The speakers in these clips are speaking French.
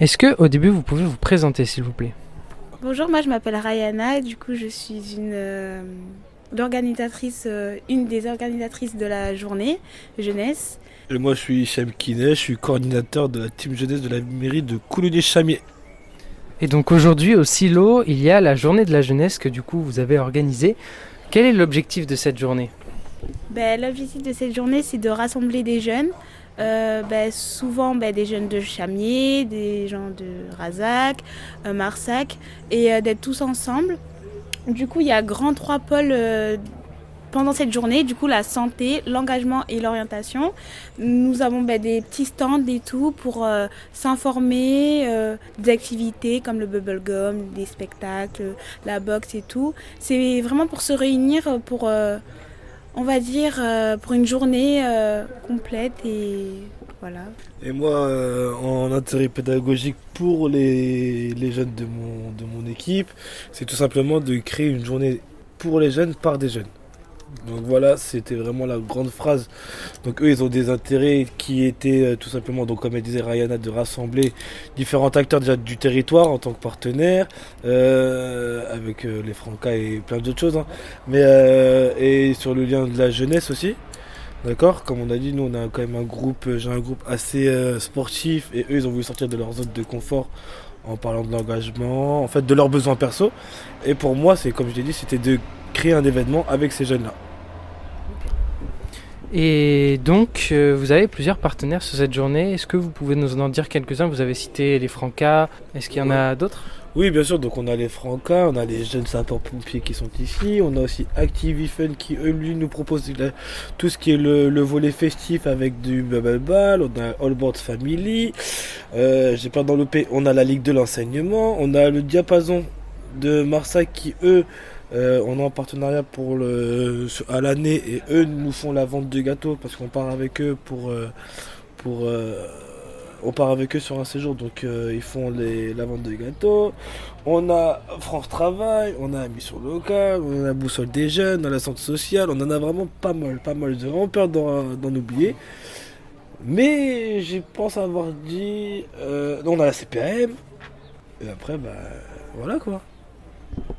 Est-ce que au début vous pouvez vous présenter s'il vous plaît? Bonjour, moi je m'appelle Rayana et du coup je suis une des organisatrices de la journée jeunesse. Et moi je suis Hicham Kinet, je suis coordinateur de la team jeunesse de la mairie de Coulonges-Chamiers. Et donc aujourd'hui au silo il y a la journée de la jeunesse que du coup vous avez organisée. Quel est l'objectif de cette journée? L'objectif de cette journée c'est de rassembler des jeunes, souvent des jeunes de Chamiers, des gens de Razac, Marsac, et d'être tous ensemble. Du coup il y a grand trois pôles pendant cette journée, du coup la santé, l'engagement et l'orientation. Nous avons des petits stands et tout pour s'informer des activités comme le bubblegum, des spectacles, la boxe et tout. C'est vraiment pour se réunir pour, on va dire, pour une journée complète et voilà. Et moi en intérêt pédagogique pour les jeunes de mon équipe, c'est tout simplement de créer une journée pour les jeunes par des jeunes. Donc voilà, c'était vraiment la grande phrase. Donc eux, ils ont des intérêts qui étaient tout simplement, donc comme elle disait Rayana, de rassembler différents acteurs déjà du territoire en tant que partenaires, avec les Francas et plein d'autres choses. Hein. Mais et sur le lien de la jeunesse aussi. D'accord, comme on a dit, nous on a quand même un groupe, j'ai un groupe assez sportif et eux ils ont voulu sortir de leur zone de confort en parlant de l'engagement, en fait de leurs besoins perso. Et pour moi, c'est comme je l'ai dit, c'était de créer un événement avec ces jeunes-là. Et donc vous avez plusieurs partenaires sur cette journée. Est-ce que vous pouvez nous en dire quelques-uns? Vous avez cité les Francas. Est-ce qu'il y en a d'autres? Oui, bien sûr, donc on a les Francas, on a les jeunes sapeurs-pompiers qui sont ici, on a aussi Activifun qui, eux, lui, nous propose tout ce qui est le volet festif avec du bubble ball, on a All Boards Family, j'ai pas dans l'OP, on a la Ligue de l'enseignement, on a le Diapason de Marsac qui, eux, on est en partenariat à l'année et eux nous font la vente de gâteaux parce qu'on part avec eux pour on part avec eux sur un séjour, donc ils font la vente de gâteaux. On a France Travail, on a Mission Locale, on a Boussole des Jeunes, on a la Centre Sociale, on en a vraiment pas mal. J'ai vraiment peur d'en oublier. Mais je pense avoir dit... on a la CPAM, et après, voilà quoi.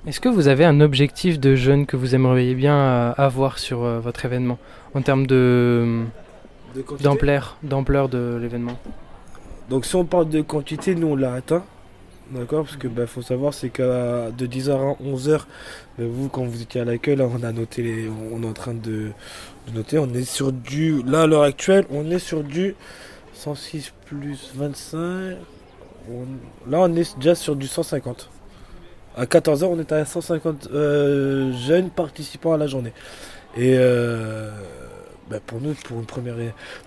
Est-ce que vous avez un objectif de jeunes que vous aimeriez bien avoir sur votre événement en termes d'ampleur de l'événement? Donc si on parle de quantité, nous on l'a atteint. D'accord, parce que faut savoir c'est que de 10h à 11h, vous quand vous étiez à l'accueil, là on a noté on est en train de noter, on est sur là à l'heure actuelle, on est sur du 106 plus 25. Là on est déjà sur du 150. À 14h on est à 150 jeunes participants à la journée. Et pour nous,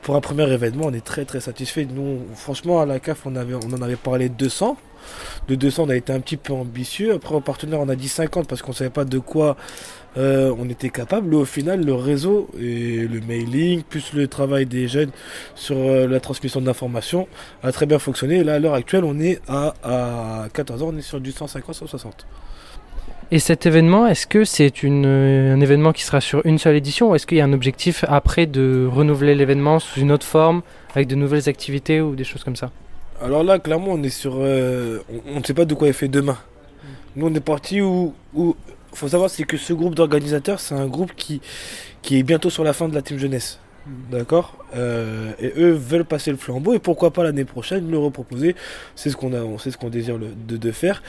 pour un premier événement, on est très très satisfait. Nous, franchement, à la CAF, on en avait parlé de 200. De 200, on a été un petit peu ambitieux. Après, au partenaire, on a dit 50 parce qu'on ne savait pas de quoi on était capable. Au final, le réseau et le mailing, plus le travail des jeunes sur la transmission de l'information, a très bien fonctionné. Et là, à l'heure actuelle, on est à 14 ans, on est sur du 150-160. Et cet événement, est-ce que c'est un événement qui sera sur une seule édition ou est-ce qu'il y a un objectif après de renouveler l'événement sous une autre forme, avec de nouvelles activités ou des choses comme ça? Alors là, clairement, on est sur... on ne sait pas de quoi est fait demain. Nous, on est parti où faut savoir, c'est que ce groupe d'organisateurs, c'est un groupe qui est bientôt sur la fin de la team jeunesse. D'accord, et eux veulent passer le flambeau et pourquoi pas l'année prochaine le reproposer. C'est ce qu'on désire de faire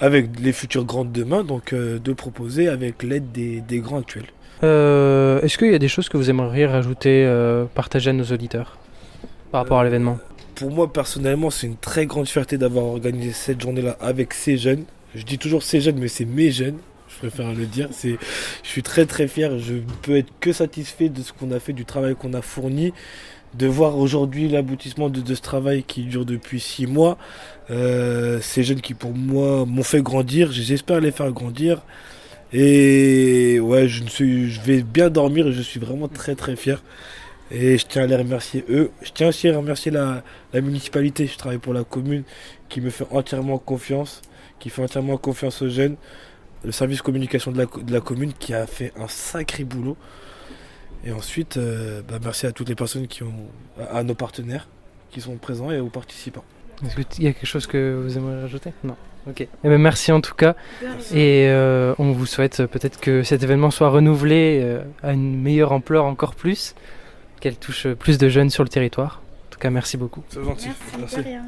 avec les futurs grands de demain, donc de le proposer avec l'aide des grands actuels. Est-ce qu'il y a des choses que vous aimeriez rajouter, partager à nos auditeurs par rapport à l'événement? Pour moi personnellement, c'est une très grande fierté d'avoir organisé cette journée-là avec ces jeunes. Je dis toujours ces jeunes, mais c'est mes jeunes. Je préfère le dire. Je suis très très fier. Je ne peux être que satisfait de ce qu'on a fait, du travail qu'on a fourni. De voir aujourd'hui l'aboutissement de ce travail qui dure depuis 6 mois. Ces jeunes qui pour moi m'ont fait grandir. J'espère les faire grandir. Et ouais, je vais bien dormir et je suis vraiment très très fier. Et je tiens à les remercier eux. Je tiens aussi à remercier la municipalité. Je travaille pour la commune qui me fait entièrement confiance, qui fait entièrement confiance aux jeunes. Le service communication de la commune qui a fait un sacré boulot. Et ensuite, merci à toutes les personnes à nos partenaires qui sont présents et aux participants. Est-ce qu'il y a quelque chose que vous aimeriez rajouter? Non. Ok. Eh ben, merci en tout cas. De rien. Et on vous souhaite peut-être que cet événement soit renouvelé à une meilleure ampleur encore plus, qu'elle touche plus de jeunes sur le territoire. En tout cas, merci beaucoup. C'est gentil. Merci, de rien.